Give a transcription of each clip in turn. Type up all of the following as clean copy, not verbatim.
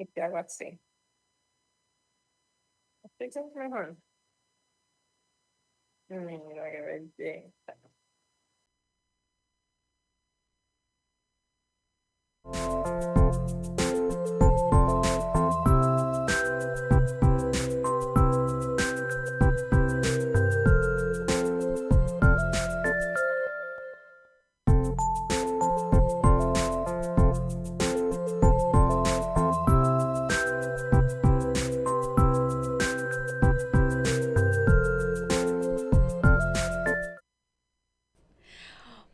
y te hago así. Así que es mejor. Mira qué belleza.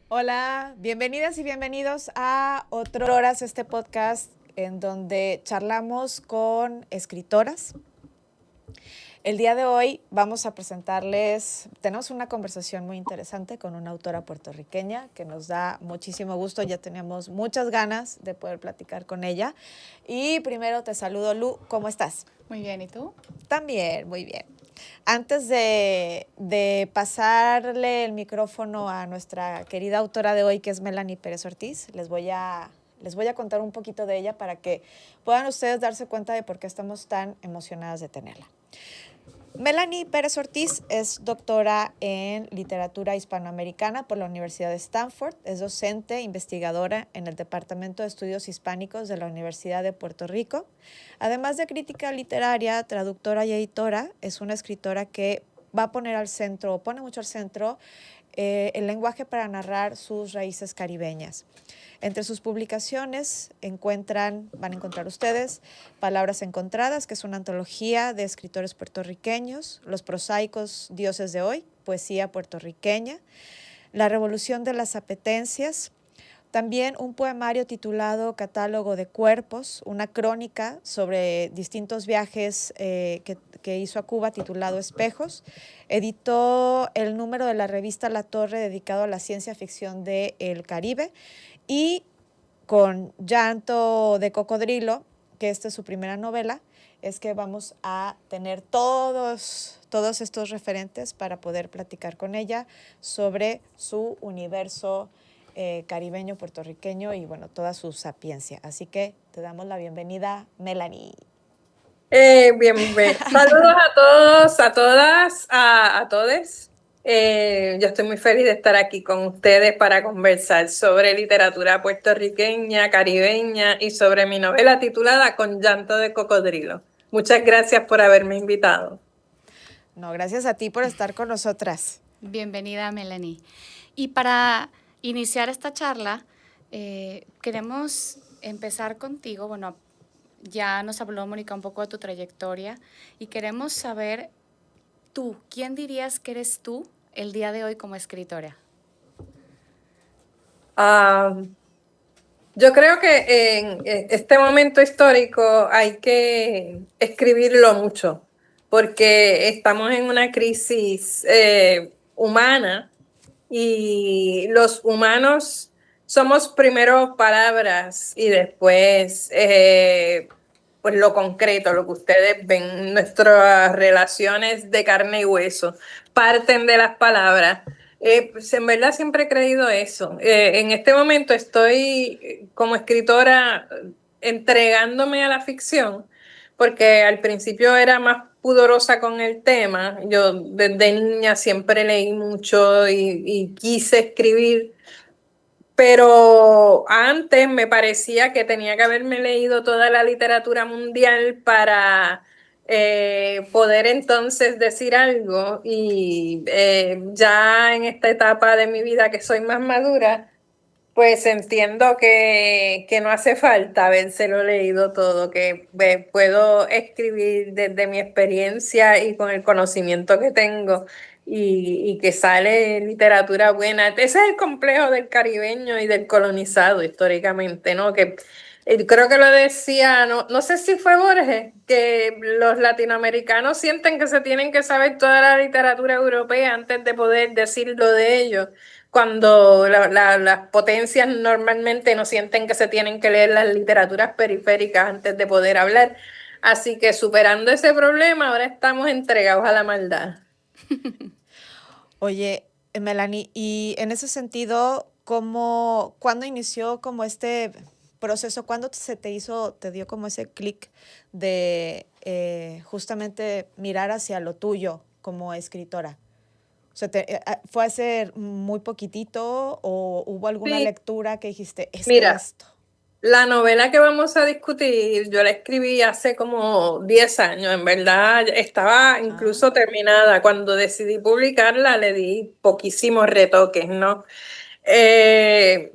Hola, bienvenidas y bienvenidos a Otro Horas, este podcast en donde charlamos con escritoras. El día de hoy vamos a presentarles, tenemos una conversación muy interesante con una autora puertorriqueña que nos da muchísimo gusto, ya teníamos muchas ganas de poder platicar con ella. Y primero te saludo, Lu, ¿cómo estás? Muy bien, ¿y tú? También, muy bien. Antes de pasarle el micrófono a nuestra querida autora de hoy, que es Melanie Pérez Ortiz, les voy a contar un poquito de ella para que puedan ustedes darse cuenta de por qué estamos tan emocionadas de tenerla. Melanie Pérez Ortiz es doctora en literatura hispanoamericana por la Universidad de Stanford. Es docente, investigadora en el Departamento de Estudios Hispánicos de la Universidad de Puerto Rico. Además de crítica literaria, traductora y editora, es una escritora que va a poner al centro, o pone mucho al centro, el lenguaje para narrar sus raíces caribeñas. Entre sus publicaciones van a encontrar ustedes Palabras Encontradas, que es una antología de escritores puertorriqueños, Los prosaicos dioses de hoy, poesía puertorriqueña, La revolución de las apetencias, también un poemario titulado Catálogo de Cuerpos, una crónica sobre distintos viajes que hizo a Cuba titulado Espejos. Editó el número de la revista La Torre dedicado a la ciencia ficción del Caribe. Y con Llanto de Cocodrilo, que esta es su primera novela, es que vamos a tener todos estos referentes para poder platicar con ella sobre su universo caribeño, puertorriqueño y bueno, toda su sapiencia. Así que te damos la bienvenida, Melanie. Saludos a todos, a todas, a todes. Yo estoy muy feliz de estar aquí con ustedes para conversar sobre literatura puertorriqueña, caribeña y sobre mi novela titulada Con llanto de cocodrilo. Muchas gracias por haberme invitado. No, gracias a ti por estar con nosotras. Bienvenida, Melanie. Y para iniciar esta charla, queremos empezar contigo. Bueno, ya nos habló Mónica un poco de tu trayectoria y queremos saber tú, ¿quién dirías que eres tú el día de hoy como escritora? Yo creo que en este momento histórico hay que escribirlo mucho, porque estamos en una crisis humana y los humanos somos primero palabras y después pues lo concreto, lo que ustedes ven, nuestras relaciones de carne y hueso, parten de las palabras. Pues en verdad siempre he creído eso. En este momento estoy como escritora entregándome a la ficción, porque al principio era más pudorosa con el tema. Yo desde niña siempre leí mucho y quise escribir, pero antes me parecía que tenía que haberme leído toda la literatura mundial para poder entonces decir algo. Y ya en esta etapa de mi vida que soy más madura, pues entiendo que no hace falta habérselo leído todo, que puedo escribir desde mi experiencia y con el conocimiento que tengo y que sale literatura buena. Ese es el complejo del caribeño y del colonizado históricamente, ¿no? Que creo que lo decía, no sé si fue Borges, que los latinoamericanos sienten que se tienen que saber toda la literatura europea antes de poder decirlo de ellos, cuando las potencias normalmente no sienten que se tienen que leer las literaturas periféricas antes de poder hablar. Así que superando ese problema, ahora estamos entregados a la maldad. Oye, Melanie, y en ese sentido, ¿cuándo inició como este proceso, ¿cuándo te dio como ese clic de justamente mirar hacia lo tuyo como escritora? O sea, ¿fue hace muy poquitito o hubo alguna Sí, lectura que dijiste, mira, esto? la novela que vamos a discutir, yo la escribí hace como 10 años, en verdad estaba incluso Ah, terminada. Cuando decidí publicarla le di poquísimos retoques, ¿no? Eh,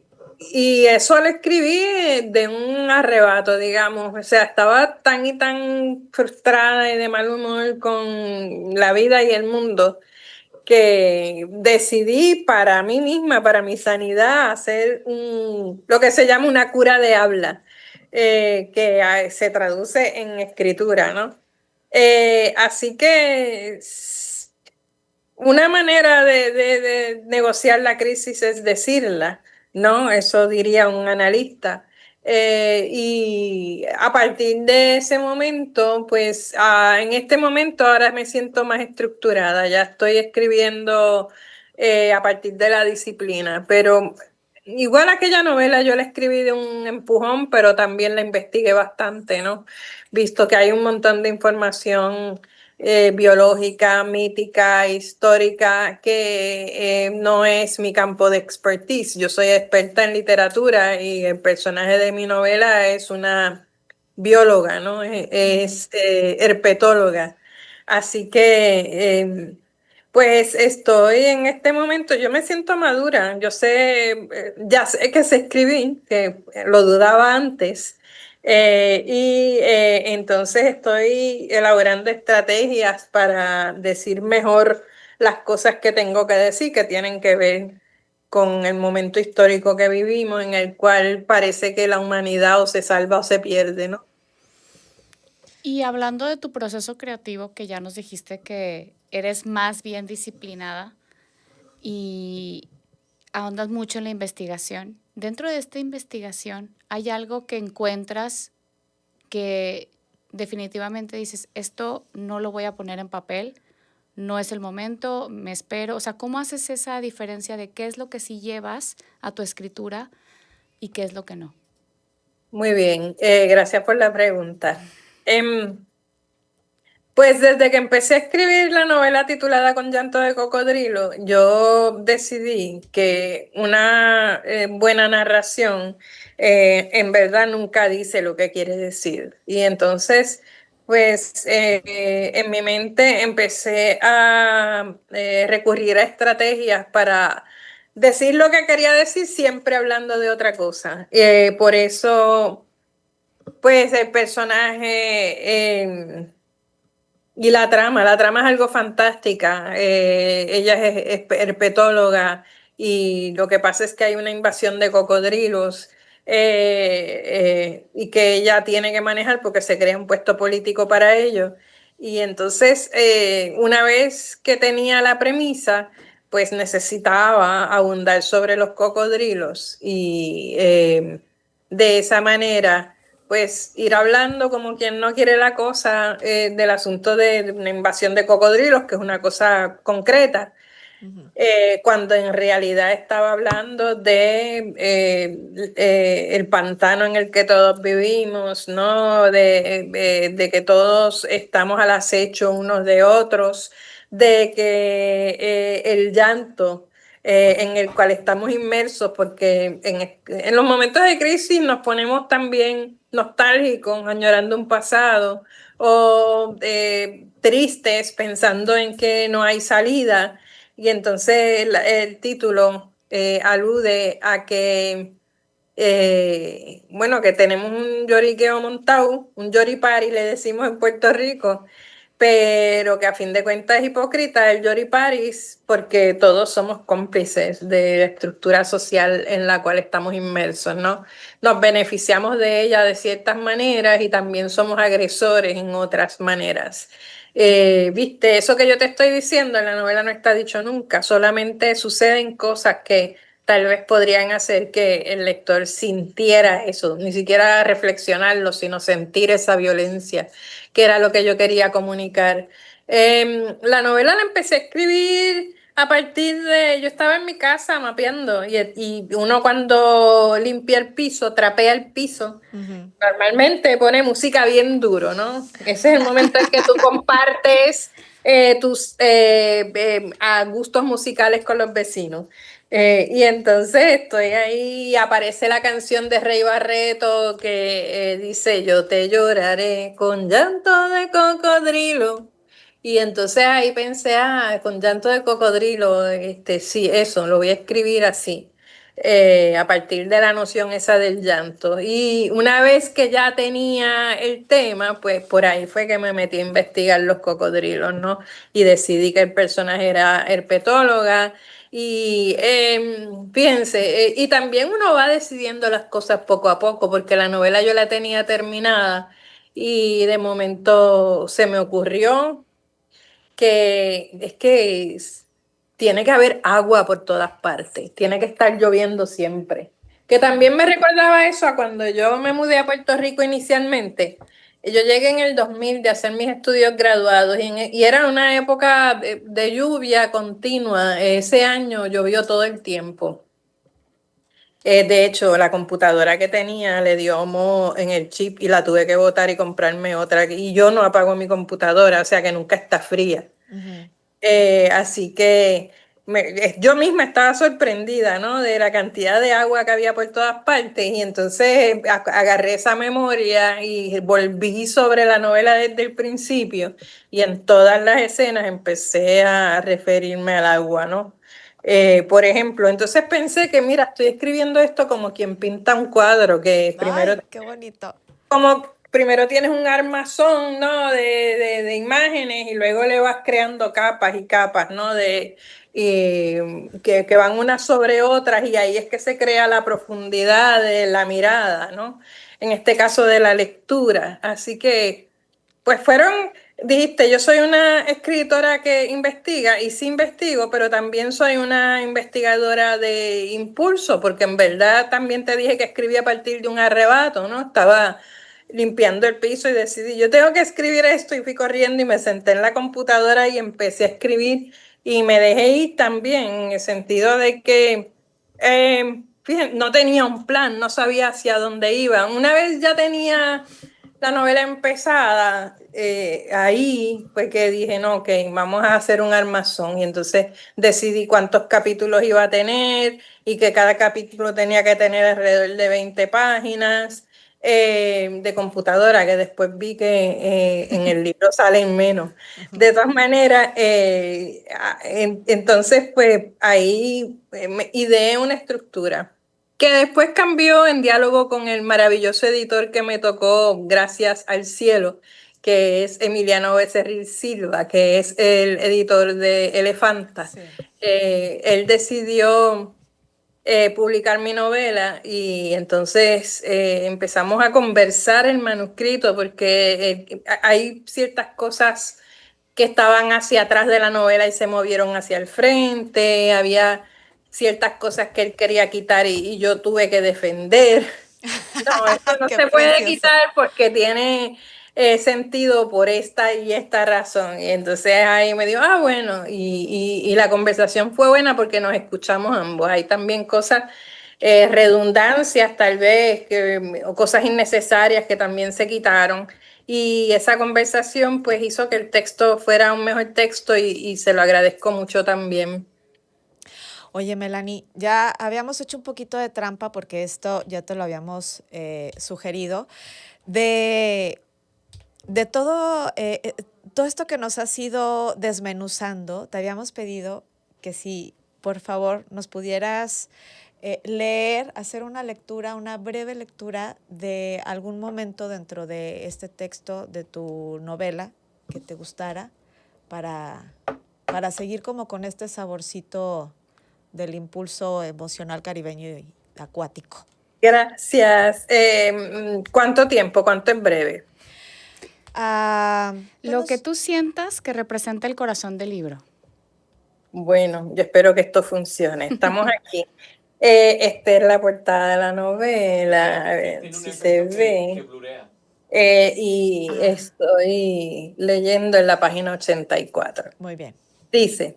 y eso lo escribí de un arrebato, digamos. O sea, estaba tan y tan frustrada y de mal humor con la vida y el mundo que decidí para mí misma, para mi sanidad, hacer lo que se llama una cura de habla, que se traduce en escritura, ¿no? Así que una manera de negociar la crisis es decirla, ¿no? Eso diría un analista. Y a partir de ese momento, pues en este momento ahora me siento más estructurada, ya estoy escribiendo a partir de la disciplina, pero igual aquella novela yo la escribí de un empujón, pero también la investigué bastante, ¿no? Visto que hay un montón de información biológica, mítica, histórica, que no es mi campo de expertise. Yo soy experta en literatura y el personaje de mi novela es una bióloga, ¿no? Es herpetóloga. Así que, pues estoy en este momento, yo me siento madura, yo sé, ya sé que sé escribir, que lo dudaba antes. Entonces estoy elaborando estrategias para decir mejor las cosas que tengo que decir, que tienen que ver con el momento histórico que vivimos, en el cual parece que la humanidad o se salva o se pierde, ¿no? Y hablando de tu proceso creativo, que ya nos dijiste que eres más bien disciplinada y ahondas mucho en la investigación, dentro de esta investigación, ¿hay algo que encuentras que definitivamente dices, esto no lo voy a poner en papel, no es el momento, me espero? O sea, ¿cómo haces esa diferencia de qué es lo que sí llevas a tu escritura y qué es lo que no? Muy bien, gracias por la pregunta. Em, Pues desde que empecé a escribir la novela titulada Con llanto de cocodrilo, yo decidí que una buena narración en verdad nunca dice lo que quiere decir. Y entonces, pues en mi mente empecé a recurrir a estrategias para decir lo que quería decir, siempre hablando de otra cosa. Por eso, pues el personaje... Y la trama es algo fantástica. Ella es herpetóloga y lo que pasa es que hay una invasión de cocodrilos y que ella tiene que manejar porque se crea un puesto político para ello. Y entonces, una vez que tenía la premisa, pues necesitaba abundar sobre los cocodrilos y de esa manera pues ir hablando como quien no quiere la cosa del asunto de una invasión de cocodrilos, que es una cosa concreta, cuando en realidad estaba hablando de el pantano en el que todos vivimos, ¿no? De que todos estamos al acecho unos de otros, de que el llanto en el cual estamos inmersos, porque en los momentos de crisis nos ponemos también nostálgicos, añorando un pasado, o tristes, pensando en que no hay salida. Y entonces el título alude a que, bueno, que tenemos un lloriqueo montado, un yoripari, le decimos en Puerto Rico, pero que a fin de cuentas es hipócrita el yoriparis porque todos somos cómplices de la estructura social en la cual estamos inmersos, ¿no? Nos beneficiamos de ella de ciertas maneras y también somos agresores en otras maneras. Viste, eso que yo te estoy diciendo en la novela no está dicho nunca, solamente suceden cosas que tal vez podrían hacer que el lector sintiera eso, ni siquiera reflexionarlo, sino sentir esa violencia, que era lo que yo quería comunicar. La novela la empecé a escribir A partir de, yo estaba en mi casa mapeando y uno cuando limpia el piso, trapea el piso, normalmente pone música bien duro, ¿no? Ese es el momento en que tú compartes tus a gustos musicales con los vecinos. Y entonces estoy ahí, aparece la canción de Rey Barreto que dice, yo te lloraré con llanto de cocodrilo. Y entonces ahí pensé, con llanto de cocodrilo, sí, eso, lo voy a escribir así, a partir de la noción esa del llanto. Y una vez que ya tenía el tema, pues por ahí fue que me metí a investigar los cocodrilos, ¿no? Y decidí que el personaje era herpetóloga. Y fíjense, y también uno va decidiendo las cosas poco a poco, porque la novela yo la tenía terminada y de momento se me ocurrió que es que tiene que haber agua por todas partes, tiene que estar lloviendo siempre. Que también me recordaba eso a cuando yo me mudé a Puerto Rico inicialmente. Yo llegué en el 2000 de hacer mis estudios graduados y era una época de lluvia continua. Ese año llovió todo el tiempo. De hecho, la computadora que tenía le dio moho en el chip y la tuve que botar y comprarme otra. Y yo no apago mi computadora, o sea que nunca está fría. Así que yo misma estaba sorprendida, ¿no? De la cantidad de agua que había por todas partes. Y entonces agarré esa memoria y volví sobre la novela desde el principio. Y en todas las escenas empecé a referirme al agua, ¿no? Por ejemplo, entonces pensé que, mira, estoy escribiendo esto como quien pinta un cuadro, que primero Ay, qué bonito. como primero tienes un armazón, ¿no? De imágenes y luego le vas creando capas y capas, ¿no? Que van unas sobre otras y ahí es que se crea la profundidad de la mirada, ¿no? En este caso de la lectura. Así que, pues dijiste, yo soy una escritora que investiga y sí investigo, pero también soy una investigadora de impulso, porque en verdad también te dije que escribí a partir de un arrebato, ¿no? Estaba limpiando el piso y decidí, yo tengo que escribir esto y fui corriendo y me senté en la computadora y empecé a escribir y me dejé ir también en el sentido de que, fíjense, no tenía un plan, no sabía hacia dónde iba. Una vez ya tenía la novela empezada, ahí fue que dije, no, ok, vamos a hacer un armazón. Y entonces decidí cuántos capítulos iba a tener y que cada capítulo tenía que tener alrededor de 20 páginas de computadora, que después vi que en el libro salen menos. De todas maneras, entonces pues ahí me ideé una estructura que después cambió en diálogo con el maravilloso editor que me tocó, gracias al cielo, que es Emiliano Becerril Silva, que es el editor de Elefanta. Sí. Él decidió publicar mi novela y entonces empezamos a conversar el manuscrito porque hay ciertas cosas que estaban hacia atrás de la novela y se movieron hacia el frente, había ciertas cosas que él quería quitar y yo tuve que defender. No, esto no se puede quitar porque tiene sentido por esta y esta razón. Y entonces ahí me dijo, bueno, y la conversación fue buena porque nos escuchamos ambos. Hay también cosas, redundancias tal vez, o cosas innecesarias que también se quitaron. Y esa conversación pues hizo que el texto fuera un mejor texto y se lo agradezco mucho también. Oye, Melanie, ya habíamos hecho un poquito de trampa porque esto ya te lo habíamos sugerido. De todo, todo esto que nos has ido desmenuzando, te habíamos pedido que si, por favor, nos pudieras leer, hacer una lectura, una breve lectura de algún momento dentro de este texto de tu novela que te gustara para seguir como con este saborcito del impulso emocional caribeño y acuático. Gracias. ¿Cuánto tiempo? ¿Cuánto es breve? Lo que tú sientas que representa el corazón del libro. Bueno, yo espero que esto funcione. Estamos aquí. Esta es la portada de la novela. A ver si se ve. Y estoy leyendo en la página 84. Muy bien. Dice,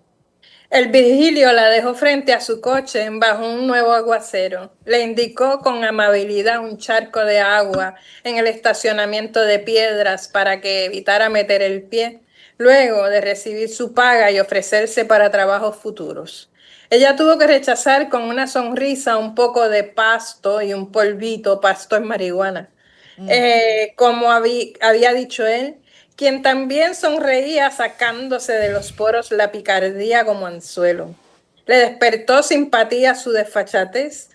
El Virgilio la dejó frente a su coche bajo un nuevo aguacero. Le indicó con amabilidad un charco de agua en el estacionamiento de piedras para que evitara meter el pie, luego de recibir su paga y ofrecerse para trabajos futuros. Ella tuvo que rechazar con una sonrisa un poco de pasto y un polvito, pasto en marihuana. Como había dicho él, quien también sonreía sacándose de los poros la picardía como anzuelo. Le despertó simpatía su desfachatez.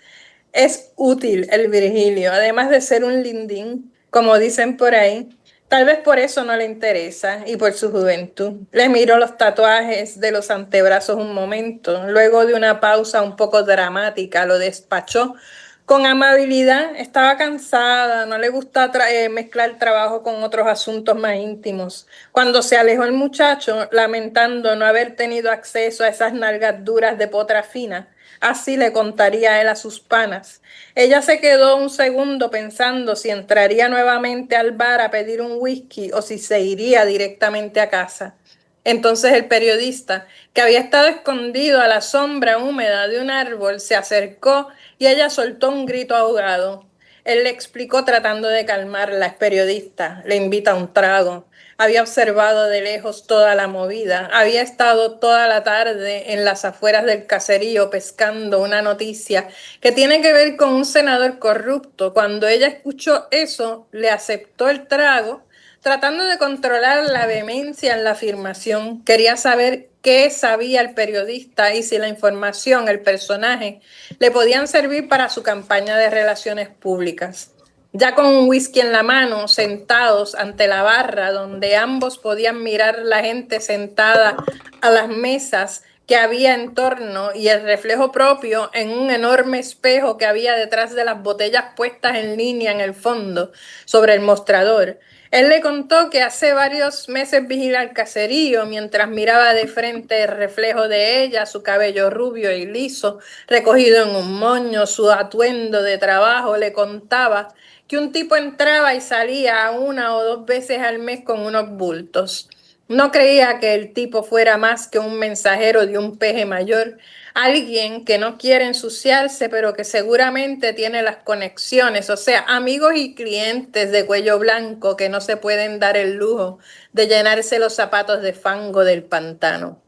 Es útil el Virgilio, además de ser un lindín, como dicen por ahí. Tal vez por eso no le interesa y por su juventud. Le miró los tatuajes de los antebrazos un momento. Luego de una pausa un poco dramática, lo despachó con amabilidad. Estaba cansada, no le gusta mezclar trabajo con otros asuntos más íntimos. Cuando se alejó el muchacho, lamentando no haber tenido acceso a esas nalgas duras de potra fina, así le contaría él a sus panas. Ella se quedó un segundo pensando si entraría nuevamente al bar a pedir un whisky o si se iría directamente a casa. Entonces el periodista, que había estado escondido a la sombra húmeda de un árbol, se acercó y ella soltó un grito ahogado. Él le explicó tratando de calmarla. Es periodista, le invita a un trago. Había observado de lejos toda la movida. Había estado toda la tarde en las afueras del caserío pescando una noticia que tiene que ver con un senador corrupto. Cuando ella escuchó eso, le aceptó el trago, tratando de controlar la vehemencia en la afirmación. Quería saber qué sabía el periodista y si la información, el personaje, le podían servir para su campaña de relaciones públicas. Ya con un whisky en la mano, sentados ante la barra donde ambos podían mirar la gente sentada a las mesas que había en torno y el reflejo propio en un enorme espejo que había detrás de las botellas puestas en línea en el fondo, sobre el mostrador. Él le contó que hace varios meses vigila el caserío mientras miraba de frente el reflejo de ella, su cabello rubio y liso, recogido en un moño, su atuendo de trabajo. Le contaba que un tipo entraba y salía una o dos veces al mes con unos bultos. No creía que el tipo fuera más que un mensajero de un peje mayor, alguien que no quiere ensuciarse, pero que seguramente tiene las conexiones, o sea, amigos y clientes de cuello blanco que no se pueden dar el lujo de llenarse los zapatos de fango del pantano.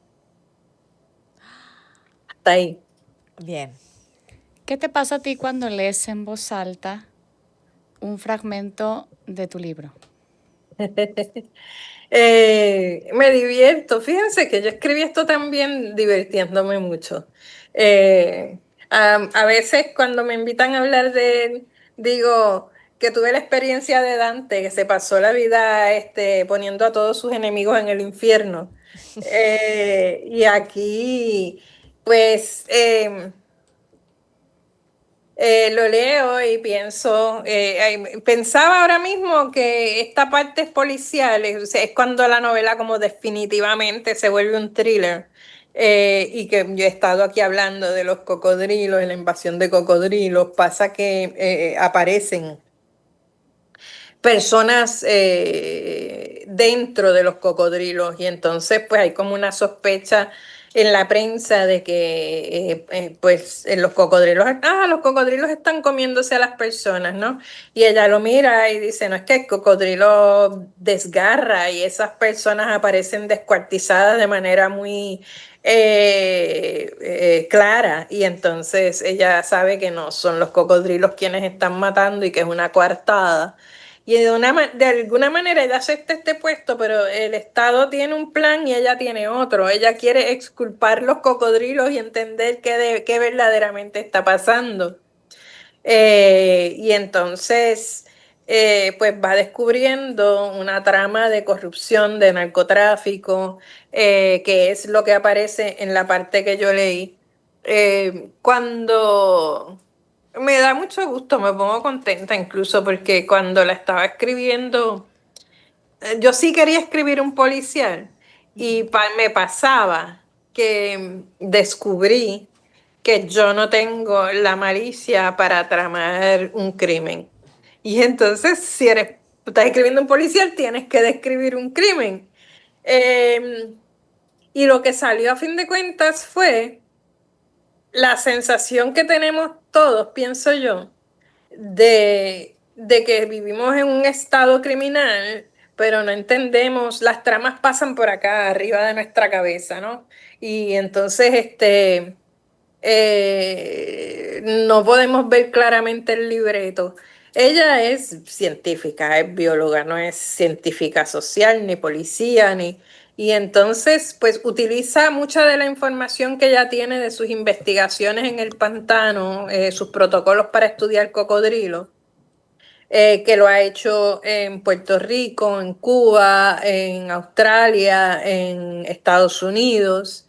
Hasta ahí. Bien. ¿Qué te pasa a ti cuando lees en voz alta un fragmento de tu libro? Me divierto. Fíjense que yo escribí esto también divirtiéndome mucho. Eh, a veces cuando me invitan a hablar de él, digo que tuve la experiencia de Dante, que se pasó la vida poniendo a todos sus enemigos en el infierno. Y aquí, pues, lo leo y pienso, pensaba ahora mismo que esta parte es policial, o sea, es cuando la novela como definitivamente se vuelve un thriller. Y que yo he estado aquí hablando de los cocodrilos, de la invasión de cocodrilos, pasa que aparecen personas dentro de los cocodrilos y entonces pues hay como una sospecha en la prensa de que pues en los cocodrilos están comiéndose a las personas, ¿no? Y ella lo mira y dice, no, es que el cocodrilo desgarra y esas personas aparecen descuartizadas de manera muy clara y entonces ella sabe que no son los cocodrilos quienes están matando y que es una coartada. Y de alguna manera ella acepta este puesto, pero el Estado tiene un plan y ella tiene otro. Ella quiere exculpar los cocodrilos y entender qué verdaderamente está pasando. Y entonces, pues va descubriendo una trama de corrupción, de narcotráfico, que es lo que aparece en la parte que yo leí. Cuando me da mucho gusto, me pongo contenta incluso porque cuando la estaba escribiendo, yo sí quería escribir un policial y me pasaba que descubrí que yo no tengo la malicia para tramar un crimen. Y entonces, si estás escribiendo un policial, tienes que describir un crimen. Eh, Y lo que salió a fin de cuentas fue la sensación que tenemos todos, pienso yo, de que vivimos en un estado criminal, pero no entendemos, las tramas pasan por acá, arriba de nuestra cabeza, ¿no? Y entonces, no podemos ver claramente el libreto. Ella es científica, es bióloga, no es científica social, ni policía, ni... Y entonces, pues utiliza mucha de la información que ella tiene de sus investigaciones en el pantano, sus protocolos para estudiar cocodrilos, que lo ha hecho en Puerto Rico, en Cuba, en Australia, en Estados Unidos,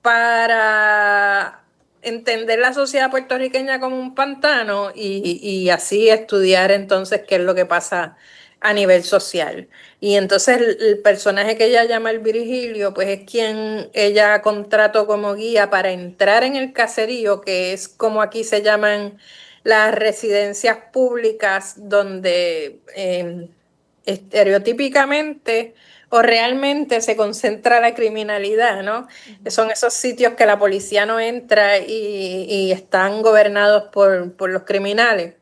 para entender la sociedad puertorriqueña como un pantano y así estudiar entonces qué es lo que pasa a nivel social. Y entonces el personaje que ella llama el Virgilio, pues es quien ella contrató como guía para entrar en el caserío, que es como aquí se llaman las residencias públicas donde estereotípicamente o realmente se concentra la criminalidad, ¿no? Son esos sitios que la policía no entra y están gobernados por los criminales.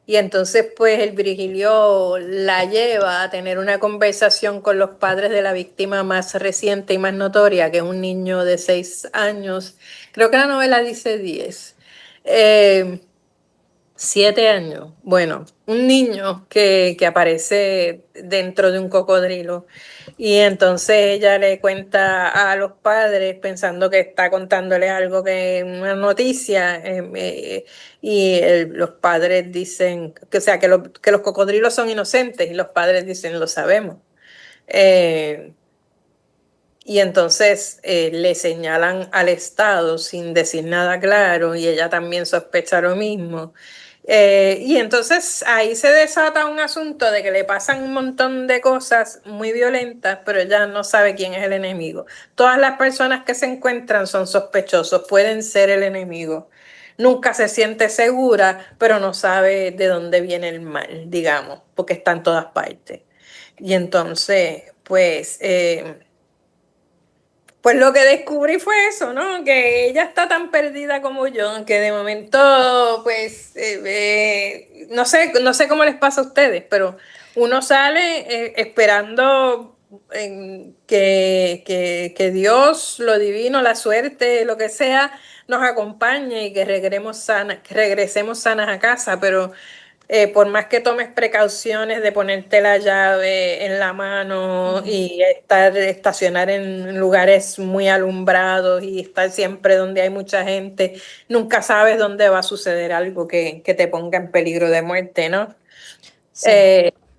Y entonces, pues, el Virgilio la lleva a tener una conversación con los padres de la víctima más reciente y más notoria, que es un niño de 6 años. Creo que la novela dice 10. 7 años. Bueno, un niño que aparece dentro de un cocodrilo. Y entonces ella le cuenta a los padres pensando que está contándole algo, que una noticia, los padres dicen, que, o sea, que los cocodrilos son inocentes y los padres dicen, lo sabemos. Eh, y entonces le señalan al Estado sin decir nada claro y ella también sospecha lo mismo. Y entonces ahí se desata un asunto de que le pasan un montón de cosas muy violentas, pero ella no sabe quién es el enemigo. Todas las personas que se encuentran son sospechosos, pueden ser el enemigo. Nunca se siente segura, pero no sabe de dónde viene el mal, digamos, porque está en todas partes. Y entonces, pues lo que descubrí fue eso, ¿no? Que ella está tan perdida como yo, que de momento, pues, no sé cómo les pasa a ustedes, pero uno sale esperando que Dios, lo divino, la suerte, lo que sea, nos acompañe y que que regresemos sanas a casa, pero por más que tomes precauciones de ponerte la llave en la mano y estacionar en lugares muy alumbrados y estar siempre donde hay mucha gente, nunca sabes dónde va a suceder algo que te ponga en peligro de muerte, ¿no? Sí.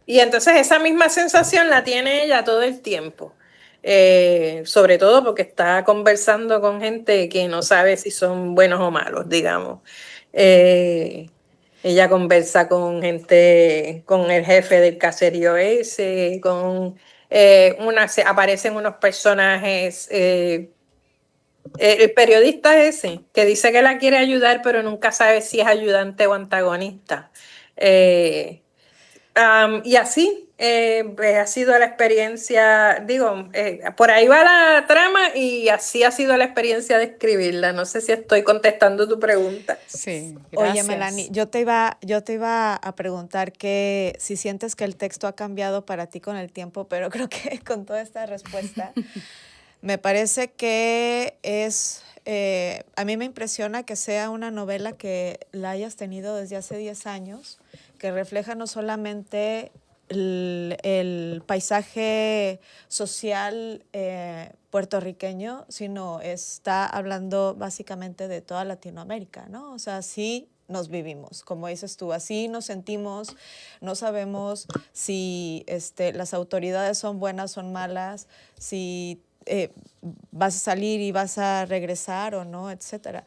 Y entonces esa misma sensación la tiene ella todo el tiempo. Sobre todo porque está conversando con gente que no sabe si son buenos o malos, digamos. Eh, Ella conversa con gente, con el jefe del caserío ese, aparecen unos personajes, el periodista ese, que dice que la quiere ayudar, pero nunca sabe si es ayudante o antagonista. Eh, y así pues ha sido la experiencia, digo, por ahí va la trama y así ha sido la experiencia de escribirla. No sé si estoy contestando tu pregunta. Sí, Oye, gracias. Melanie, yo te iba a preguntar que si sientes que el texto ha cambiado para ti con el tiempo, pero creo que con toda esta respuesta me parece que a mí me impresiona que sea una novela que la hayas tenido desde hace 10 años, que refleja no solamente el paisaje social puertorriqueño, sino está hablando básicamente de toda Latinoamérica, ¿no? O sea, sí nos vivimos, como dices tú, así nos sentimos, no sabemos si las autoridades son buenas, son malas, si vas a salir y vas a regresar o no, etcétera.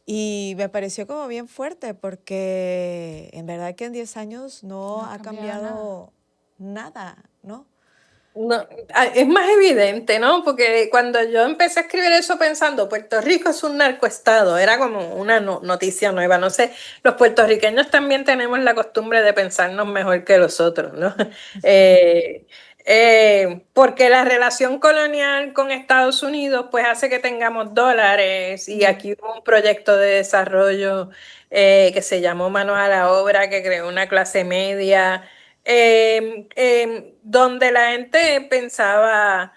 Y me pareció como bien fuerte porque en verdad que en 10 años no ha cambiado nada, ¿no? No, es más evidente, ¿no? Porque cuando yo empecé a escribir eso pensando, Puerto Rico es un narcoestado, era como una noticia nueva, no sé, los puertorriqueños también tenemos la costumbre de pensarnos mejor que los otros, ¿no? Eh, porque la relación colonial con Estados Unidos pues hace que tengamos dólares y aquí hubo un proyecto de desarrollo que se llamó Manos a la Obra, que creó una clase media, donde la gente pensaba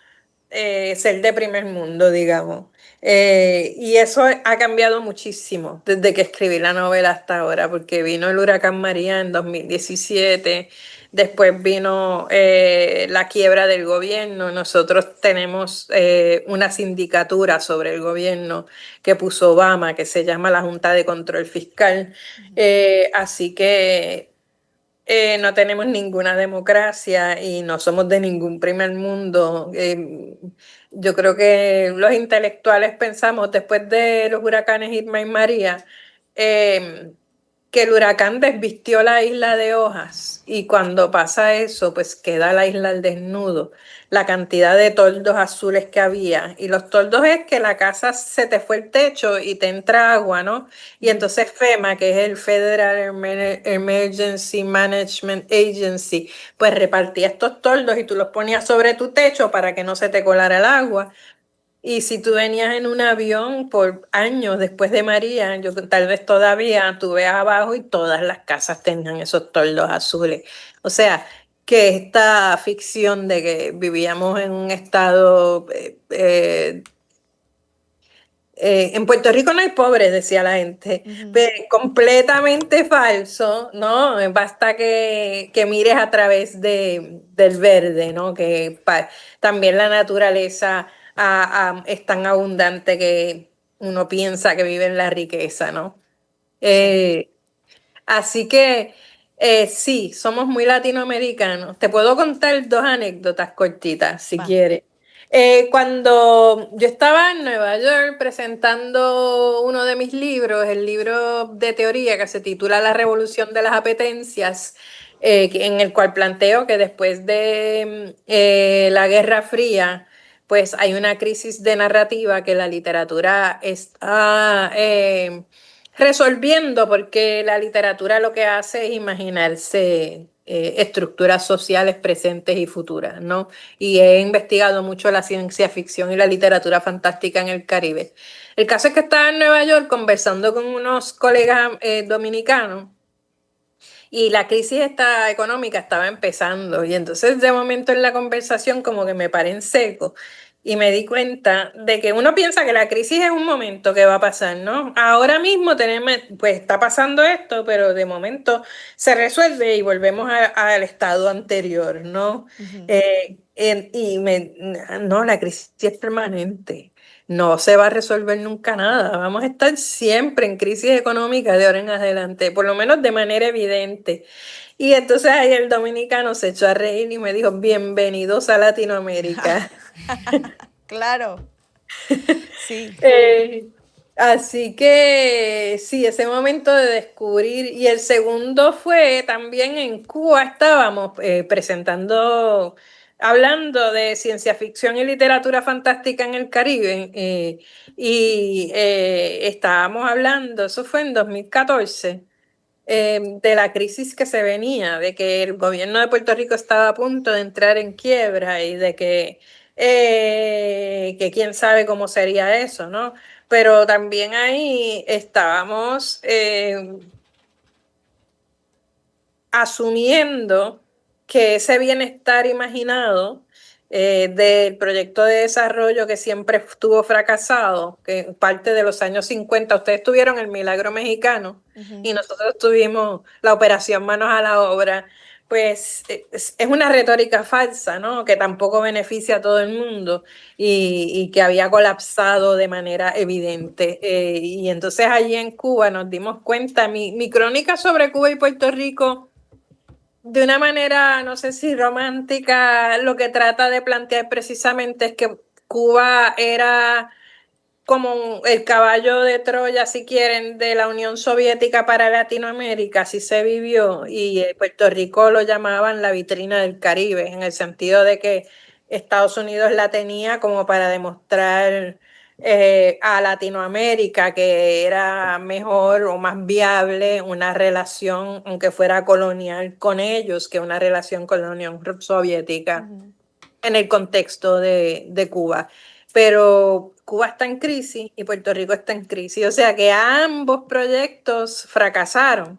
ser de primer mundo, digamos. Y eso ha cambiado muchísimo desde que escribí la novela hasta ahora, porque vino el huracán María en 2017. Después vino la quiebra del gobierno. Nosotros tenemos una sindicatura sobre el gobierno que puso Obama, que se llama la Junta de Control Fiscal. Así que no tenemos ninguna democracia y no somos de ningún primer mundo. Yo creo que los intelectuales pensamos, después de los huracanes Irma y María, eh, que el huracán desvistió la isla de hojas y cuando pasa eso, pues queda la isla al desnudo. La cantidad de toldos azules que había. Y los toldos es que la casa se te fue el techo y te entra agua, ¿no? Y entonces FEMA, que es el Federal Emergency Management Agency, pues repartía estos toldos y tú los ponías sobre tu techo para que no se te colara el agua. Y si tú venías en un avión por años después de María, yo tal vez todavía tú veas abajo y todas las casas tenían esos toldos azules. O sea, que esta ficción de que vivíamos en un estado en Puerto Rico no hay pobres, decía la gente, pero completamente falso, ¿no? Basta que mires a través del verde, ¿no? Que también la naturaleza es tan abundante que uno piensa que vive en la riqueza, ¿no? Eh, Así que sí, somos muy latinoamericanos. Te puedo contar dos anécdotas cortitas, si Va. quieres. Cuando yo estaba en Nueva York presentando uno de mis libros, el libro de teoría que se titula La Revolución de las Apetencias, en el cual planteo que después de la Guerra Fría, pues hay una crisis de narrativa que la literatura está resolviendo, porque la literatura lo que hace es imaginarse estructuras sociales presentes y futuras, ¿no? Y he investigado mucho la ciencia ficción y la literatura fantástica en el Caribe. El caso es que estaba en Nueva York conversando con unos colegas dominicanos y la crisis esta económica estaba empezando y entonces de momento en la conversación como que me paré en seco y me di cuenta de que uno piensa que la crisis es un momento que va a pasar, ¿no? Ahora mismo tenemos, pues está pasando esto, pero de momento se resuelve y volvemos al estado anterior, ¿no? No, la crisis es permanente. No se va a resolver nunca nada. Vamos a estar siempre en crisis económica de ahora en adelante, por lo menos de manera evidente. Y entonces ahí el dominicano se echó a reír y me dijo, bienvenidos a Latinoamérica. Claro. Sí. Así que sí, ese momento de descubrir. Y el segundo fue también en Cuba, estábamos presentando, hablando de ciencia ficción y literatura fantástica en el Caribe. Y estábamos hablando, eso fue en 2014 de la crisis que se venía, de que el gobierno de Puerto Rico estaba a punto de entrar en quiebra y de que quién sabe cómo sería eso, ¿no? Pero también ahí estábamos asumiendo que ese bienestar imaginado del proyecto de desarrollo que siempre estuvo fracasado, que parte de los años 50, ustedes tuvieron el milagro mexicano y nosotros tuvimos la operación Manos a la Obra, pues es una retórica falsa, ¿no? Que tampoco beneficia a todo el mundo y que había colapsado de manera evidente. Y entonces allí en Cuba nos dimos cuenta, mi crónica sobre Cuba y Puerto Rico de una manera, no sé si romántica, lo que trata de plantear precisamente es que Cuba era como el caballo de Troya, si quieren, de la Unión Soviética para Latinoamérica, así se vivió, y Puerto Rico lo llamaban la vitrina del Caribe, en el sentido de que Estados Unidos la tenía como para demostrar a Latinoamérica que era mejor o más viable una relación, aunque fuera colonial, con ellos que una relación con la Unión Soviética. en el contexto de Cuba. Pero Cuba está en crisis y Puerto Rico está en crisis. O sea que ambos proyectos fracasaron.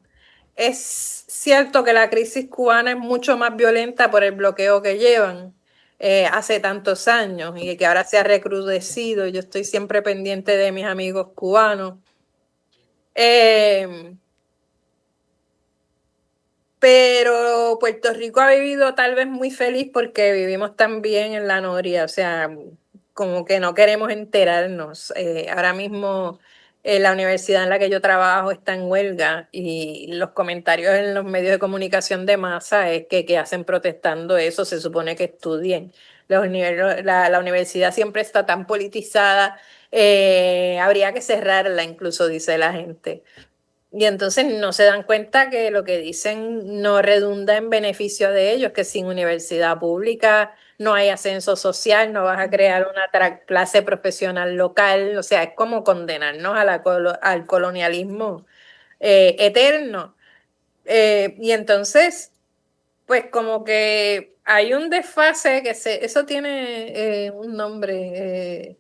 Es cierto que la crisis cubana es mucho más violenta por el bloqueo que llevan hace tantos años y que ahora se ha recrudecido. Yo estoy siempre pendiente de mis amigos cubanos. Pero Puerto Rico ha vivido tal vez muy feliz porque vivimos también en la noria, o sea, como que no queremos enterarnos. Ahora mismo la universidad en la que yo trabajo está en huelga y los comentarios en los medios de comunicación de masa es que hacen protestando eso, se supone que estudien. La universidad siempre está tan politizada, habría que cerrarla incluso, dice la gente. Y entonces no se dan cuenta que lo que dicen no redunda en beneficio de ellos, que sin universidad pública no hay ascenso social, no vas a crear una clase profesional local, o sea, es como condenarnos a al colonialismo eterno. Y entonces pues como que hay un desfase eso tiene un nombre,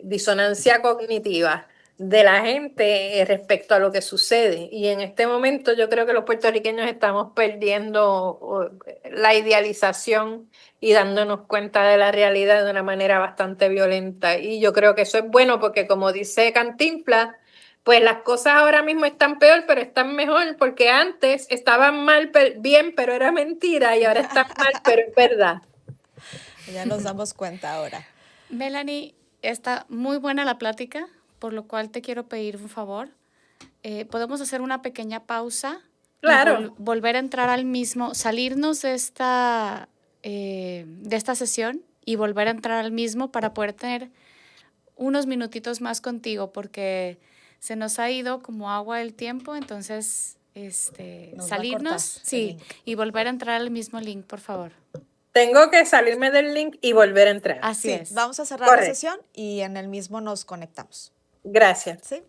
disonancia cognitiva de la gente respecto a lo que sucede. Y en este momento yo creo que los puertorriqueños estamos perdiendo la idealización y dándonos cuenta de la realidad de una manera bastante violenta. Y yo creo que eso es bueno porque como dice Cantinflas, pues las cosas ahora mismo están peor, pero están mejor, porque antes estaban mal, bien, pero era mentira, y ahora están mal, pero es verdad. Ya nos damos cuenta ahora. Melanie, está muy buena la plática, por lo cual te quiero pedir un favor. Podemos hacer una pequeña pausa Claro. y volver a entrar al mismo, salirnos de esta sesión y volver a entrar al mismo para poder tener unos minutitos más contigo, porque se nos ha ido como agua el tiempo, entonces salirnos, sí, y volver a entrar al mismo link, por favor. Tengo que salirme del link y volver a entrar. Así es. Vamos a cerrar la sesión y en el mismo nos conectamos. Gracias. Sí.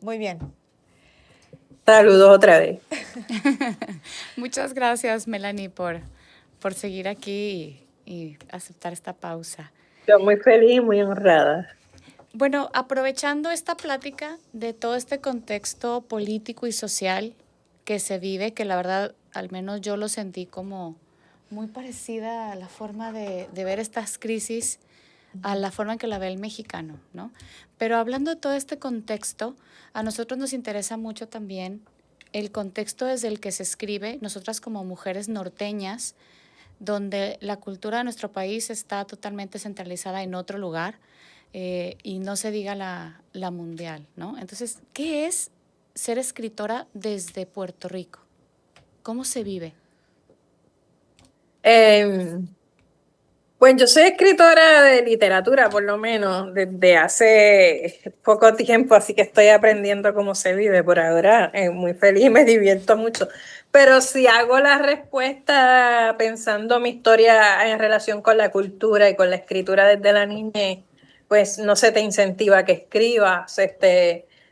Muy bien. Saludos otra vez. Muchas gracias, Melanie, por seguir aquí y aceptar esta pausa. Yo muy feliz y muy honrada. Bueno, aprovechando esta plática de todo este contexto político y social que se vive, que la verdad, al menos yo lo sentí como muy parecida a la forma de ver estas crisis, a la forma en que la ve el mexicano, ¿no? Pero hablando de todo este contexto, a nosotros nos interesa mucho también el contexto desde el que se escribe, nosotras como mujeres norteñas, donde la cultura de nuestro país está totalmente centralizada en otro lugar, y no se diga la mundial, ¿no? Entonces, ¿qué es ser escritora desde Puerto Rico? ¿Cómo se vive? Pues yo soy escritora de literatura, por lo menos, desde hace poco tiempo, así que estoy aprendiendo cómo se vive por ahora. Muy feliz, me divierto mucho. Pero si hago la respuesta pensando mi historia en relación con la cultura y con la escritura desde la niñez, pues no se te incentiva a que escribas.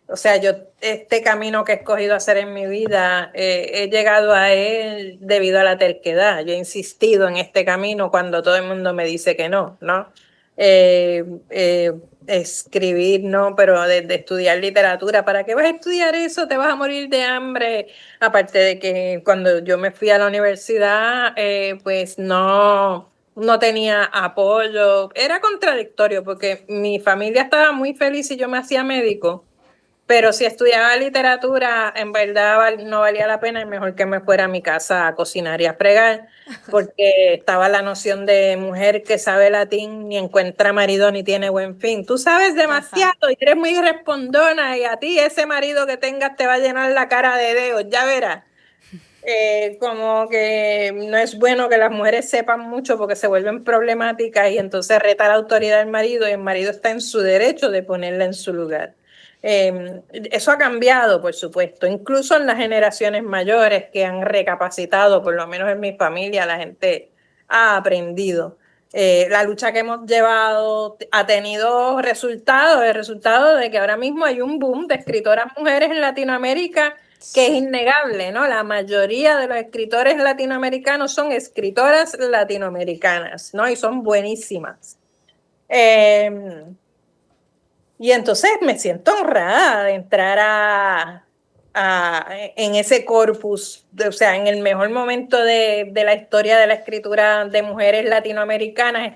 O sea, yo este camino que he escogido hacer en mi vida, he llegado a él debido a la terquedad. Yo he insistido en este camino cuando todo el mundo me dice que no, ¿no? eh, eh, escribir, no, pero de estudiar literatura. ¿Para qué vas a estudiar eso? Te vas a morir de hambre. Aparte de que cuando yo me fui a la universidad, pues no tenía apoyo. Era contradictorio porque mi familia estaba muy feliz y yo me hacía médico. Pero si estudiaba literatura, en verdad no valía la pena y mejor que me fuera a mi casa a cocinar y a fregar, porque estaba la noción de mujer que sabe latín ni encuentra marido ni tiene buen fin. Tú sabes demasiado y eres muy respondona y a ti ese marido que tengas te va a llenar la cara de dedos, ya verás. Como que no es bueno que las mujeres sepan mucho porque se vuelven problemáticas y entonces reta la autoridad del marido y el marido está en su derecho de ponerla en su lugar. Eso ha cambiado, por supuesto, incluso en las generaciones mayores que han recapacitado, por lo menos en mi familia, la gente ha aprendido. La lucha que hemos llevado ha tenido resultados, el resultado de que ahora mismo hay un boom de escritoras mujeres en Latinoamérica que es innegable, ¿no? La mayoría de los escritores latinoamericanos son escritoras latinoamericanas, ¿no? Y son buenísimas. Y entonces me siento honrada de entrar en ese corpus, o sea, en el mejor momento de la historia de la escritura de mujeres latinoamericanas,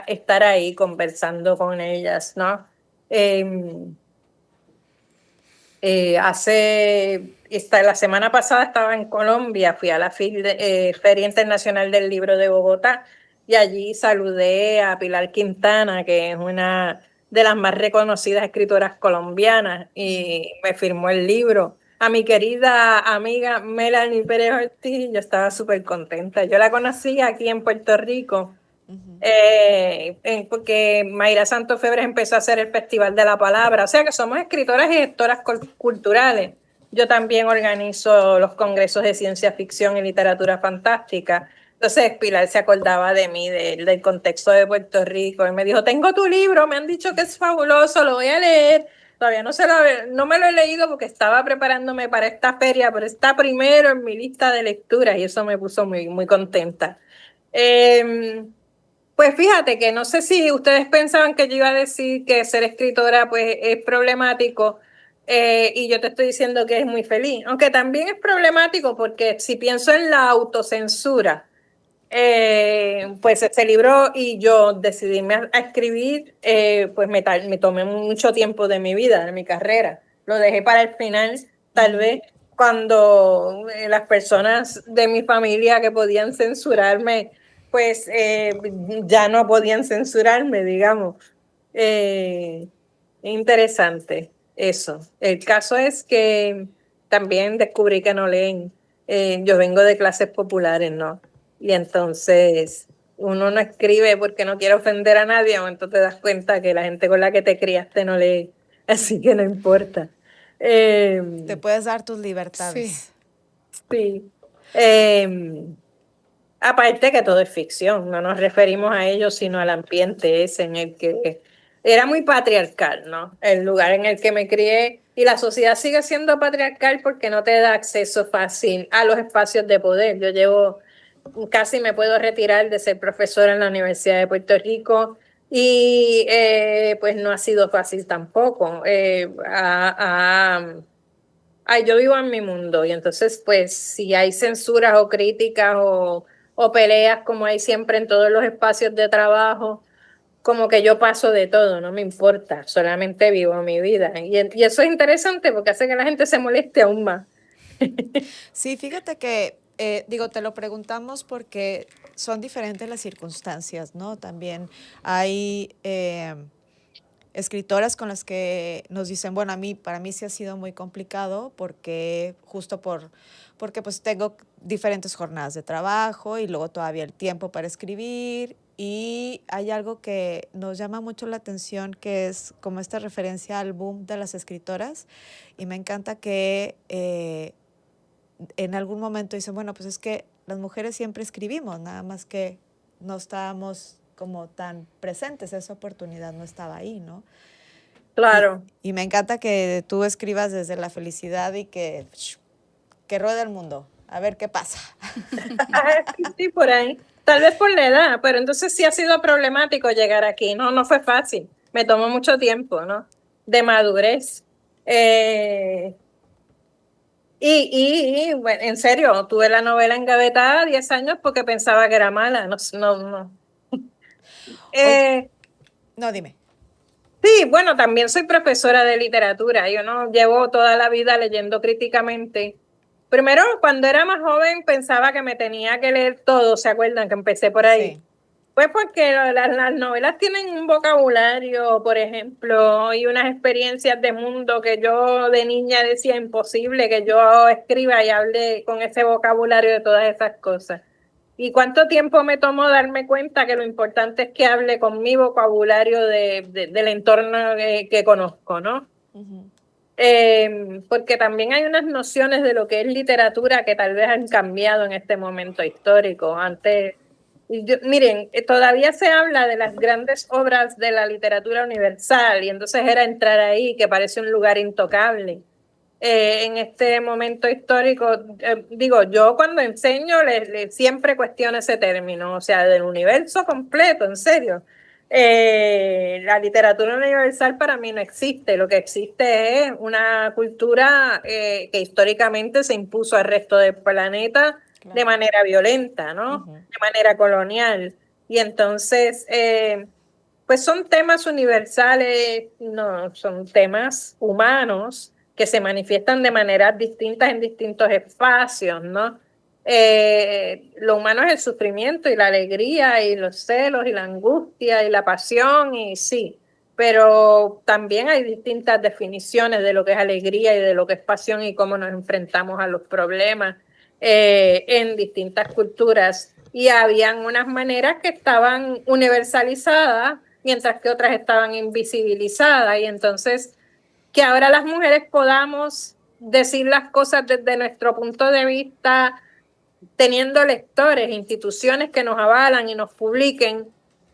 estar ahí conversando con ellas, ¿no? Eh, la semana pasada estaba en Colombia, fui a la Feria Internacional del Libro de Bogotá y allí saludé a Pilar Quintana, que es una de las más reconocidas escritoras colombianas, y me firmó el libro. A mi querida amiga Melanie Pérez Ortiz, yo estaba súper contenta. Yo la conocí aquí en Puerto Rico porque Mayra Santos Febres empezó a hacer el Festival de la Palabra, o sea que somos escritoras y gestoras culturales. Yo también organizo los congresos de ciencia ficción y literatura fantástica. Entonces Pilar se acordaba de mí, del contexto de Puerto Rico, y me dijo, tengo tu libro, me han dicho que es fabuloso, lo voy a leer. Todavía no me lo he leído porque estaba preparándome para esta feria, pero está primero en mi lista de lecturas y eso me puso muy, muy contenta. Pues fíjate que no sé si ustedes pensaban que yo iba a decir que ser escritora pues es problemático, y yo te estoy diciendo que es muy feliz, aunque también es problemático porque si pienso en la autocensura, pues ese libro y yo decidirme a escribir, pues me tomé mucho tiempo de mi vida, de mi carrera. Lo dejé para el final, tal vez cuando las personas de mi familia que podían censurarme, pues ya no podían censurarme, digamos. Interesante eso. El caso es que también descubrí que no leen. Yo vengo de clases populares, ¿no? Y entonces uno no escribe porque no quiere ofender a nadie, o entonces te das cuenta que la gente con la que te criaste no lee, así que no importa. Te puedes dar tus Sí. libertades. Sí. Aparte que todo es ficción, no nos referimos a ello, sino al ambiente ese en el que era muy patriarcal, ¿no? El lugar en el que me crié y la sociedad sigue siendo patriarcal porque no te da acceso fácil a los espacios de poder. Casi me puedo retirar de ser profesora en la Universidad de Puerto Rico y pues no ha sido fácil tampoco. Yo vivo en mi mundo y entonces pues si hay censuras o críticas o peleas como hay siempre en todos los espacios de trabajo, como que yo paso de todo, no me importa, solamente vivo mi vida. Y eso es interesante porque hace que la gente se moleste aún más. Sí, fíjate que, digo, te lo preguntamos porque son diferentes las circunstancias, ¿no? También hay escritoras con las que nos dicen, bueno, para mí sí ha sido muy complicado porque porque pues tengo diferentes jornadas de trabajo y luego todavía el tiempo para escribir, y hay algo que nos llama mucho la atención que es como esta referencia al boom de las escritoras, y me encanta que en algún momento dicen, bueno, pues es que las mujeres siempre escribimos, nada más que no estábamos como tan presentes, esa oportunidad no estaba ahí, ¿no? Claro. Y me encanta que tú escribas desde la felicidad y que ruede el mundo, a ver qué pasa. Sí, por ahí. Tal vez por la edad, pero entonces sí ha sido problemático llegar aquí. No, no fue fácil. Me tomó mucho tiempo, ¿no? De madurez. Eh, bueno, en serio, tuve la novela engavetada 10 años porque pensaba que era mala. No, no, no. Oye, Eh, no, dime. sí, bueno, también soy profesora de literatura. Yo no llevo toda la vida leyendo críticamente. Primero, cuando era más joven, pensaba que me tenía que leer todo. ¿Se acuerdan que empecé por ahí? Sí. Pues porque las novelas tienen un vocabulario, por ejemplo, y unas experiencias de mundo que yo de niña decía imposible que yo escriba y hable con ese vocabulario de todas esas cosas. ¿Y cuánto tiempo me tomó darme cuenta que lo importante es que hable con mi vocabulario del entorno que conozco, ¿no? Ujú. Porque también hay unas nociones de lo que es literatura que tal vez han cambiado en este momento histórico. Antes, miren, todavía se habla de las grandes obras de la literatura universal y entonces era entrar ahí que parece un lugar intocable. En este momento histórico, digo, yo cuando enseño siempre cuestiono ese término, o sea, del universo completo, en serio. La literatura universal para mí no existe, lo que existe es una cultura que históricamente se impuso al resto del planeta Claro. de manera violenta, ¿no? Ujú. De manera colonial. Y entonces, pues son temas universales, no, son temas humanos que se manifiestan de maneras distintas en distintos espacios, ¿no? Lo humano es el sufrimiento y la alegría y los celos y la angustia y la pasión y sí, pero también hay distintas definiciones de lo que es alegría y de lo que es pasión y cómo nos enfrentamos a los problemas en distintas culturas y habían unas maneras que estaban universalizadas mientras que otras estaban invisibilizadas y entonces que ahora las mujeres podamos decir las cosas desde nuestro punto de vista, teniendo lectores, instituciones que nos avalan y nos publiquen,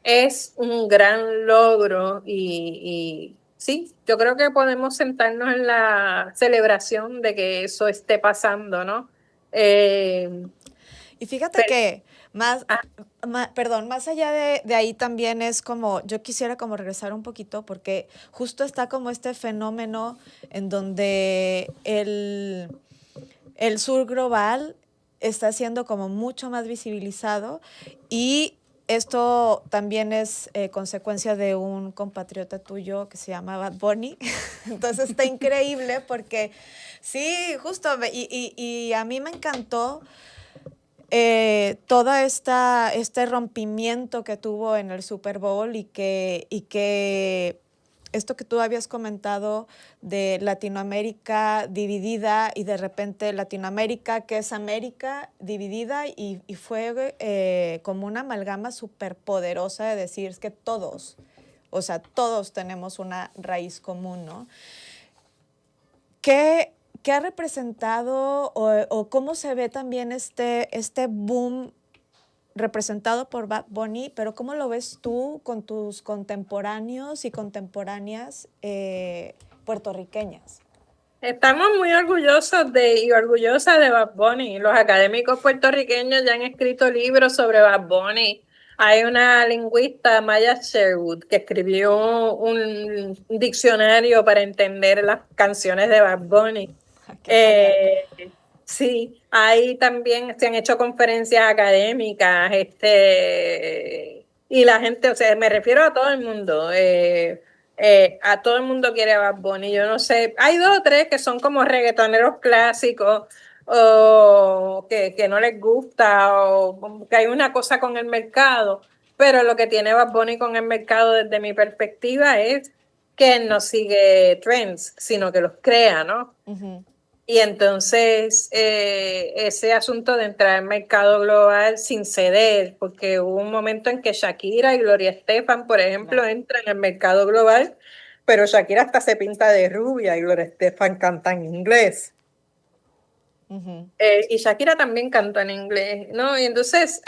es un gran logro y sí, yo creo que podemos sentarnos en la celebración de que eso esté pasando, ¿no? Eh, Y fíjate pero, que más, ah, perdón, más allá de ahí también es como, yo quisiera como regresar un poquito porque justo está como este fenómeno en donde el sur global está siendo como mucho más visibilizado y esto también es consecuencia de un compatriota tuyo que se llama Bad Bunny. Entonces está increíble porque sí, justo, y a mí me encantó todo este rompimiento que tuvo en el Super Bowl y que esto que tú habías comentado de Latinoamérica dividida y de repente Latinoamérica que es América dividida y fue como una amalgama súper poderosa de decir es que todos, o sea, todos tenemos una raíz común, ¿no? ¿Qué ha representado o cómo se ve también este boom representado por Bad Bunny, pero cómo lo ves tú con tus contemporáneos y contemporáneas puertorriqueñas? estamos muy orgullosos y orgullosas de Bad Bunny. Los académicos puertorriqueños ya han escrito libros sobre Bad Bunny. Hay una lingüista, Maya Sherwood, que escribió un diccionario para entender las canciones de Bad Bunny. Qué genial. Eh, sí, ahí también se han hecho conferencias académicas, y la gente, o sea, me refiero a todo el mundo. A todo el mundo quiere a Bad Bunny. Yo no sé, hay dos o tres que son como reggaetoneros clásicos o que no les gusta o que hay una cosa con el mercado, pero lo que tiene Bad Bunny con el mercado desde mi perspectiva es que él no sigue trends, sino que los crea, ¿no? Uh-huh. Y entonces ese asunto de entrar al mercado global sin ceder, porque hubo un momento en que Shakira y Gloria Estefan, por ejemplo, Claro. entran al mercado global, pero Shakira hasta se pinta de rubia y Gloria Estefan canta en inglés. Uh-huh. Y Shakira también canta en inglés, ¿no? Y entonces,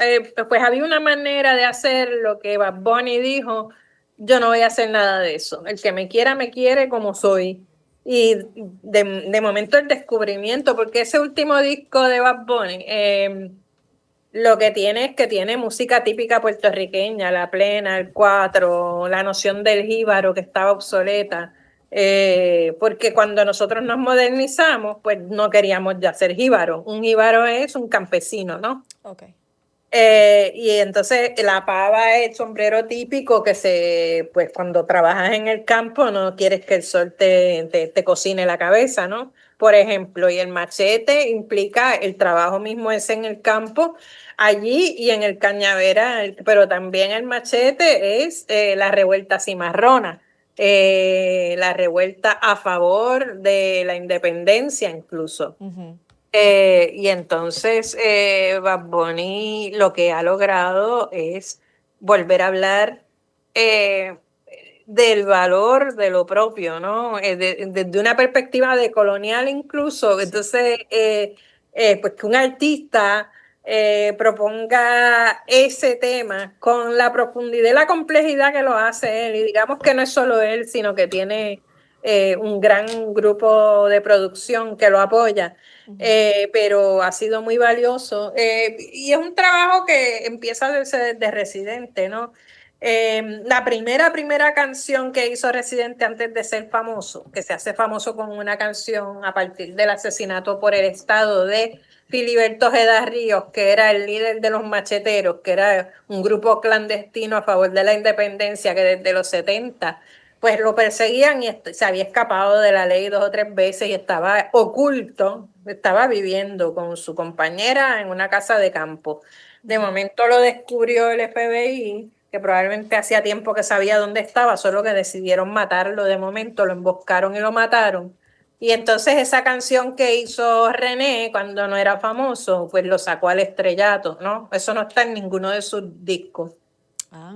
pues había una manera de hacer lo que Bad Bunny dijo, yo no voy a hacer nada de eso. El que me quiera, me quiere como soy. Y de momento el descubrimiento, porque ese último disco de Bad Bunny, Lo que tiene es que tiene música típica puertorriqueña, la plena, el cuatro, la noción del jíbaro que estaba obsoleta, porque cuando nosotros nos modernizamos, pues no queríamos ya ser jíbaro. Un jíbaro es un campesino, ¿no? Okay. Y entonces la pava es el sombrero típico que pues cuando trabajas en el campo no quieres que el sol te cocine la cabeza, ¿no? Por ejemplo, y el machete implica el trabajo mismo es en el campo, allí y en el cañaveral, pero también el machete es la revuelta cimarrona, la revuelta a favor de la independencia incluso. Uh-huh. Y entonces Bad Bunny lo que ha logrado es volver a hablar eh, del valor de lo propio, ¿no? Desde una perspectiva de colonial incluso. Sí. Entonces, pues que un artista proponga ese tema con la profundidad y la complejidad que lo hace él. Y digamos que no es solo él, sino que tiene un gran grupo de producción que lo apoya. Pero ha sido muy valioso y es un trabajo que empieza desde Residente, ¿no? La primera canción que hizo Residente antes de ser famoso, que se hace famoso con una canción a partir del asesinato por el Estado de Filiberto Ojeda Ríos, que era el líder de los macheteros, que era un grupo clandestino a favor de la independencia que desde los 70 pues lo perseguían y se había escapado de la ley 2 o 3 veces y estaba oculto, estaba viviendo con su compañera en una casa de campo. De momento lo descubrió el FBI, que probablemente hacía tiempo que sabía dónde estaba, solo que decidieron matarlo de momento, lo emboscaron y lo mataron. Y entonces esa canción que hizo René cuando no era famoso, pues lo sacó al estrellato, ¿no? Eso no está en ninguno de sus discos. Ah.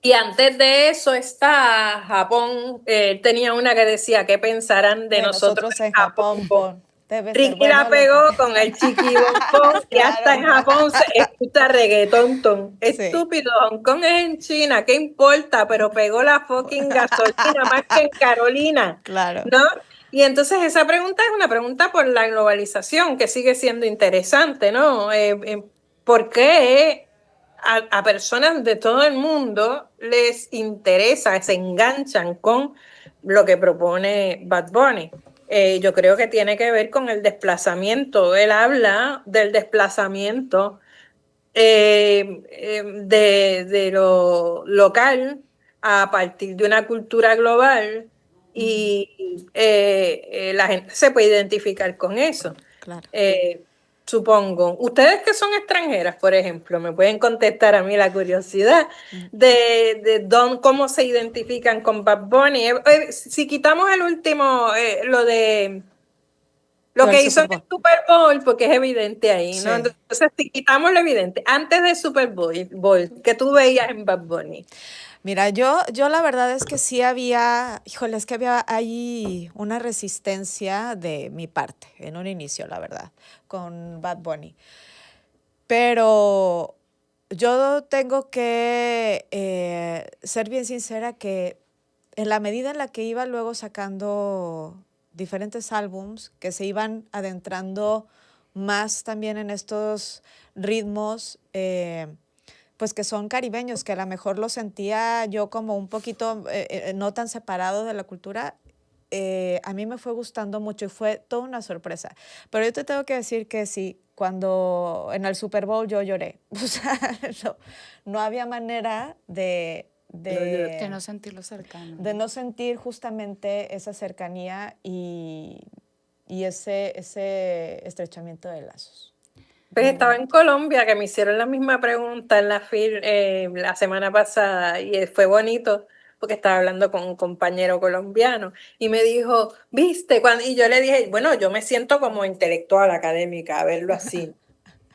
Y antes de eso está Japón. Tenía una que decía, ¿qué pensarán de nosotros en en Japón, Japón? pon. Debe ser Ricky bueno la lo que... pegó con el chiqui bombón y hasta Claro. en Japón se escucha reggaetón. Sí. Estúpido, Hong Kong es en China, ¿qué importa? Pero pegó la fucking gasolina más que en Carolina, Claro. ¿no? Y entonces esa pregunta es una pregunta por la globalización que sigue siendo interesante, ¿no? ¿Por qué a personas de todo el mundo les interesa, se enganchan con lo que propone Bad Bunny? Yo creo que tiene que ver con el desplazamiento. Él habla del desplazamiento de lo local a partir de una cultura global y la gente se puede identificar con eso. Claro. Supongo. Ustedes que son extranjeras, por ejemplo, me pueden contestar a mí la curiosidad cómo se identifican con Bad Bunny. Si quitamos el último, lo Lo del que hizo Super en el Bowl. Super Bowl, porque es evidente ahí, ¿no? Sí. Entonces, si quitamos lo evidente, antes del Super Bowl, ¿qué tú veías en Bad Bunny? Mira, yo la verdad es que sí había, híjole, es que había ahí una resistencia de mi parte en un inicio, la verdad, con Bad Bunny. Pero yo tengo que ser bien sincera que en la medida en la que iba luego sacando diferentes álbums que se iban adentrando más también en estos ritmos, pues que son caribeños, que a lo mejor lo sentía yo como un poquito no tan separado de la cultura, a mí me fue gustando mucho y fue toda una sorpresa. Pero yo te tengo que decir que sí, cuando en el Super Bowl yo lloré. O sea, no había manera De no sentirlo cercano. de no sentir justamente esa cercanía y ese estrechamiento de lazos. Pues estaba en Colombia, que me hicieron la misma pregunta en la FIL la semana pasada y fue bonito porque estaba hablando con un compañero colombiano y me dijo, ¿viste? Y yo le dije, bueno, yo me siento como intelectual académica, a verlo así.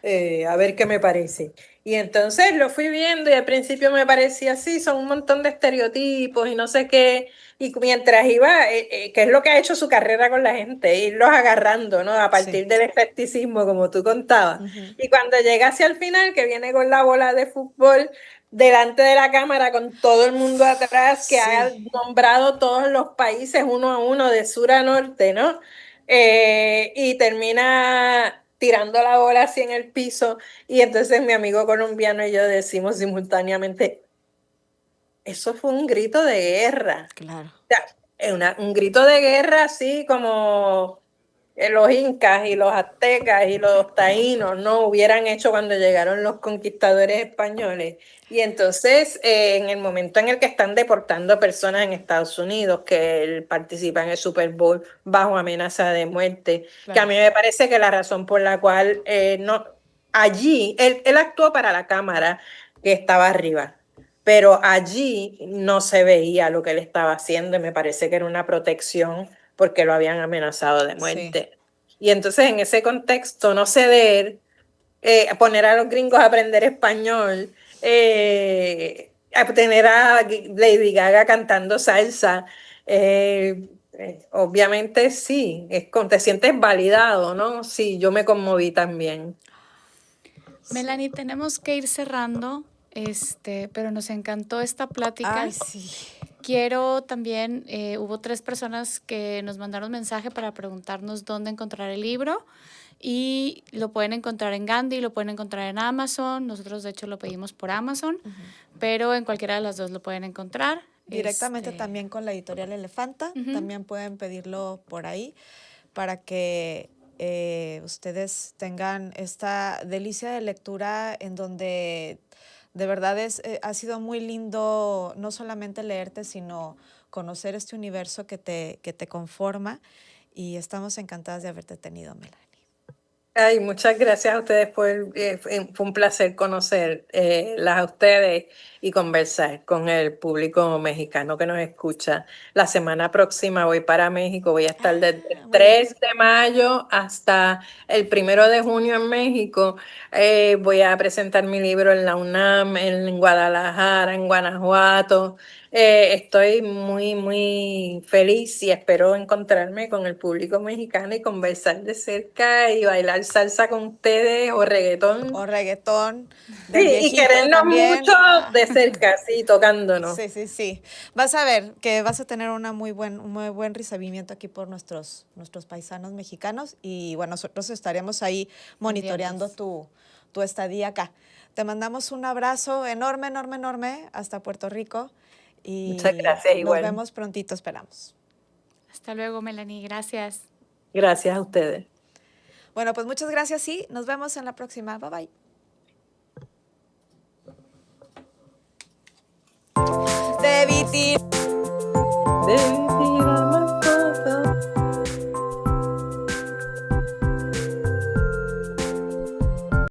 A ver qué me parece. Y entonces lo fui viendo y al principio me parecía así, son un montón de estereotipos y no sé qué. Y mientras iba, que es lo que ha hecho su carrera con la gente, irlos agarrando, ¿no? A Sí. partir del escepticismo, como tú contabas. Uh-huh. Y cuando llega hacia el final, que viene con la bola de fútbol delante de la cámara, con todo el mundo atrás, que ha Sí. nombrado todos los países uno a uno, de sur a norte, ¿no? Y termina tirando la bola así en el piso, y entonces mi amigo colombiano y yo decimos simultáneamente, eso fue un grito de guerra. Claro. O sea, un grito de guerra así como los incas y los aztecas y los taínos no hubieran hecho cuando llegaron los conquistadores españoles. Y entonces, en el momento en el que están deportando personas en Estados Unidos, que él participa en el Super Bowl bajo amenaza de muerte, que a Claro. mí me parece que la razón por la cual no, allí, él actuó para la cámara que estaba arriba, pero allí no se veía lo que él estaba haciendo y me parece que era una protección porque lo habían amenazado de Sí. muerte. Y entonces en ese contexto no ceder, poner a los gringos a aprender español, a tener a Lady Gaga cantando salsa, obviamente sí, te sientes validado, ¿no? Sí, yo me conmoví también. Melanie, tenemos que ir cerrando, pero nos encantó esta plática. Ay, sí. Quiero también, hubo 3 personas que nos mandaron mensaje para preguntarnos dónde encontrar el libro y lo pueden encontrar en Gandhi, lo pueden encontrar en Amazon. Nosotros de hecho lo pedimos por Amazon, pero en cualquiera de las dos lo pueden encontrar. Directamente también con la editorial Elefanta, también pueden pedirlo por ahí para que ustedes tengan esta delicia de lectura en donde de verdad ha sido muy lindo no solamente leerte, sino conocer este universo que te conforma, y estamos encantadas de haberte tenido, Melanie. Ay, muchas gracias a ustedes fue un placer conocerlas a ustedes y conversar con el público mexicano que nos escucha. La semana próxima voy para México, voy a estar desde el 3 de mayo hasta el 1 de junio en México. Voy a presentar mi libro en la UNAM, en Guadalajara, en Guanajuato. Estoy muy, muy feliz y espero encontrarme con el público mexicano y conversar de cerca y bailar salsa con ustedes o reggaetón. O reggaetón del Sí, y viejito querernos también. mucho de cerca, sí, tocándonos. Sí, sí, sí. Vas a ver que vas a tener un muy buen recibimiento aquí por nuestros paisanos mexicanos, y bueno, nosotros estaremos ahí monitoreando tu estadía acá. Te mandamos un abrazo enorme, enorme, enorme hasta Puerto Rico, y Muchas gracias, nos igual. vemos prontito, esperamos. Hasta luego, Melanie. Gracias. Gracias a ustedes. Bueno, pues muchas gracias y nos vemos en la próxima. Bye, bye. De